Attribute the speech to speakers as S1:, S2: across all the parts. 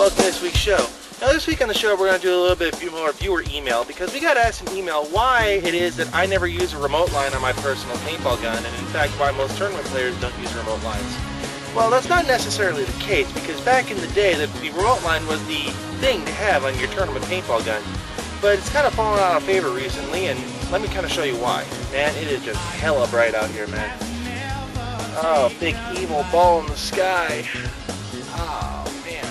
S1: welcome to this week's show. Now this week on the show we're going to do a little bit more viewer email because we got asked an email why it is that I never use a remote line on my personal paintball gun, and in fact why most tournament players don't use remote lines. Well, that's not necessarily the case, because back in the day the remote line was the thing to have on your tournament paintball gun. But it's kind of fallen out of favor recently, and let me kind of show you why. Man, it is just hella bright out here, man. Oh, big evil ball in the sky. Oh, man.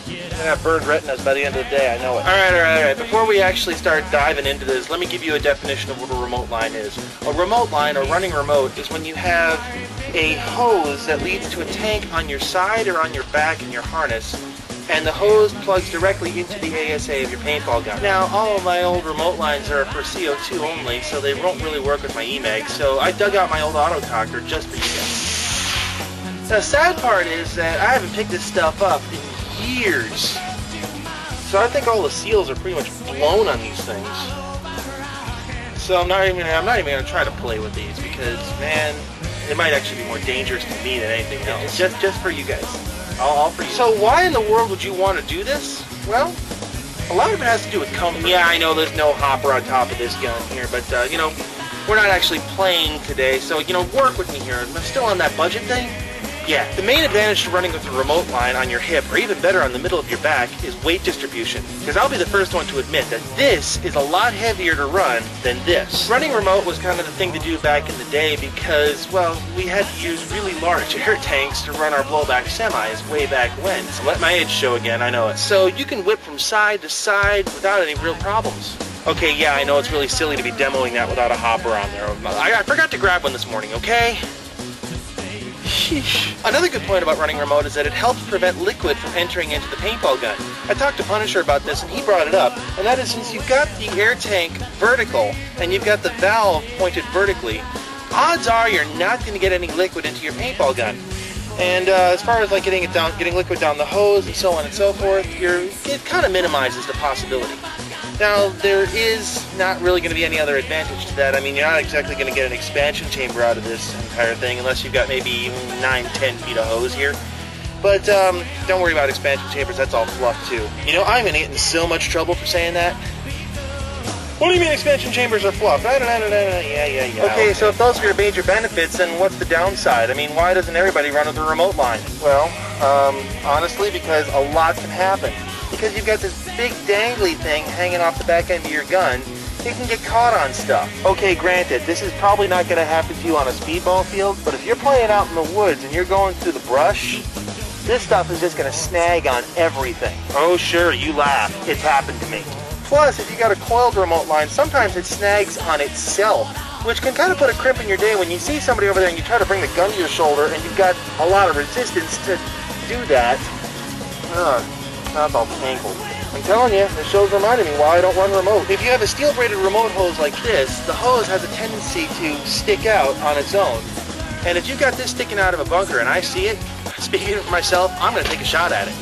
S1: I'm gonna have burned retinas by the end of the day, I know it. Alright. Before we actually start diving into this, let me give you a definition of what a remote line is. A remote line, or running remote, is when you have a hose that leads to a tank on your side or on your back in your harness, and the hose plugs directly into the ASA of your paintball gun. Now, all of my old remote lines are for CO2 only, so they won't really work with my EMAG, so I dug out my old auto-cocker just for you guys. The sad part is that I haven't picked this stuff up in years, so I think all the seals are pretty much blown on these things. So I'm not even going to try to play with these, because, man, it might actually be more dangerous to me than anything else. Just for you guys. All for you. So why in the world would you want to do this? Well, a lot of it has to do with comfort. Yeah, I know there's no hopper on top of this gun here, but, you know, we're not actually playing today, so, you know, work with me here. I'm still on that budget thing. Yeah, the main advantage to running with a remote line on your hip, or even better on the middle of your back, is weight distribution. Because I'll be the first one to admit that this is a lot heavier to run than this. Running remote was kind of the thing to do back in the day because, well, we had to use really large air tanks to run our blowback semis way back when. So let my age show again, I know it. So you can whip from side to side without any real problems. Okay, yeah, I know it's really silly to be demoing that without a hopper on there. I forgot to grab one this morning, okay? Sheesh. Another good point about running remote is that it helps prevent liquid from entering into the paintball gun. I talked to Punisher about this and he brought it up, and that is since you've got the air tank vertical and you've got the valve pointed vertically, odds are you're not going to get any liquid into your paintball gun. And as far as like getting liquid down the hose and so on and so forth, it kind of minimizes the possibility. Now, there is not really going to be any other advantage to that. I mean, you're not exactly going to get an expansion chamber out of this entire thing unless you've got maybe 9-10 feet of hose here. But don't worry about expansion chambers, that's all fluff too. You know, I'm going to get in so much trouble for saying that. What do you mean expansion chambers are fluff? Yeah. Okay, so if those are your major benefits, then what's the downside? I mean, why doesn't everybody run with a remote line? Well, honestly, because a lot can happen. Because you've got this big dangly thing hanging off the back end of your gun, it can get caught on stuff. Okay, granted, this is probably not going to happen to you on a speedball field, but if you're playing out in the woods and you're going through the brush, this stuff is just going to snag on everything. Oh sure, you laugh. It's happened to me. Plus, if you got a coiled remote line, sometimes it snags on itself, which can kind of put a crimp in your day when you see somebody over there and you try to bring the gun to your shoulder and you've got a lot of resistance to do that. That's all tangled. I'm telling you, this show's reminding me why I don't run remote. If you have a steel-braided remote hose like this, the hose has a tendency to stick out on its own. And if you've got this sticking out of a bunker and I see it, speaking for myself, I'm going to take a shot at it.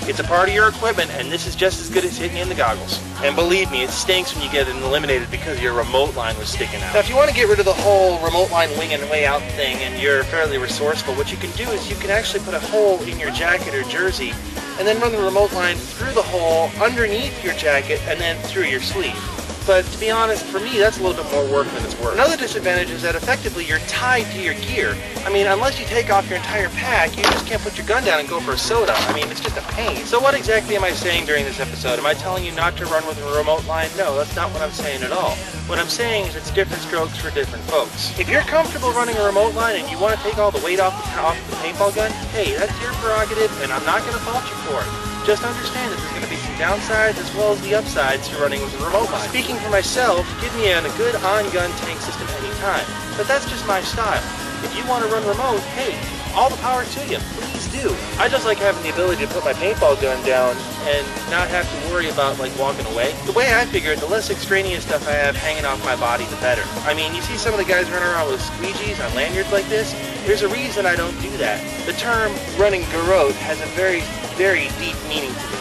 S1: It's a part of your equipment, and this is just as good as hitting you in the goggles. And believe me, it stinks when you get it eliminated because your remote line was sticking out. Now, if you want to get rid of the whole remote line wing and way out thing, and you're fairly resourceful, what you can do is you can actually put a hole in your jacket or jersey, and then run the remote line through the hole, underneath your jacket, and then through your sleeve. But to be honest, for me, that's a little bit more work than it's worth. Another disadvantage is that effectively you're tied to your gear. I mean, unless you take off your entire pack, you just can't put your gun down and go for a soda. I mean, it's just a pain. So what exactly am I saying during this episode? Am I telling you not to run with a remote line? No, that's not what I'm saying at all. What I'm saying is it's different strokes for different folks. If you're comfortable running a remote line and you want to take all the weight off the paintball gun, hey, that's your prerogative, and I'm not going to fault you for it. Just understand that there's going to be some downsides as well as the upsides to running with a remote line. Speaking for myself, give me a good on-gun tank system anytime. But that's just my style. If you want to run remote, hey, all the power to you. Please do. I just like having the ability to put my paintball gun down and not have to worry about like walking away. The way I figure it, the less extraneous stuff I have hanging off my body, the better. I mean, you see some of the guys running around with squeegees on lanyards like this? There's a reason I don't do that. The term running garrote has a very deep meaning to me.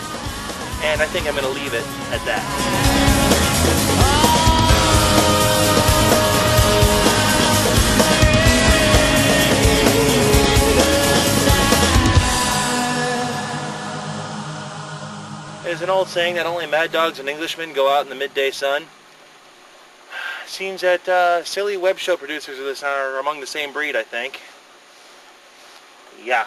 S1: And I think I'm going to leave it at that. there's an old saying that only mad dogs and Englishmen go out in the midday sun. Seems that silly web show producers of this are among the same breed, I think. Yeah.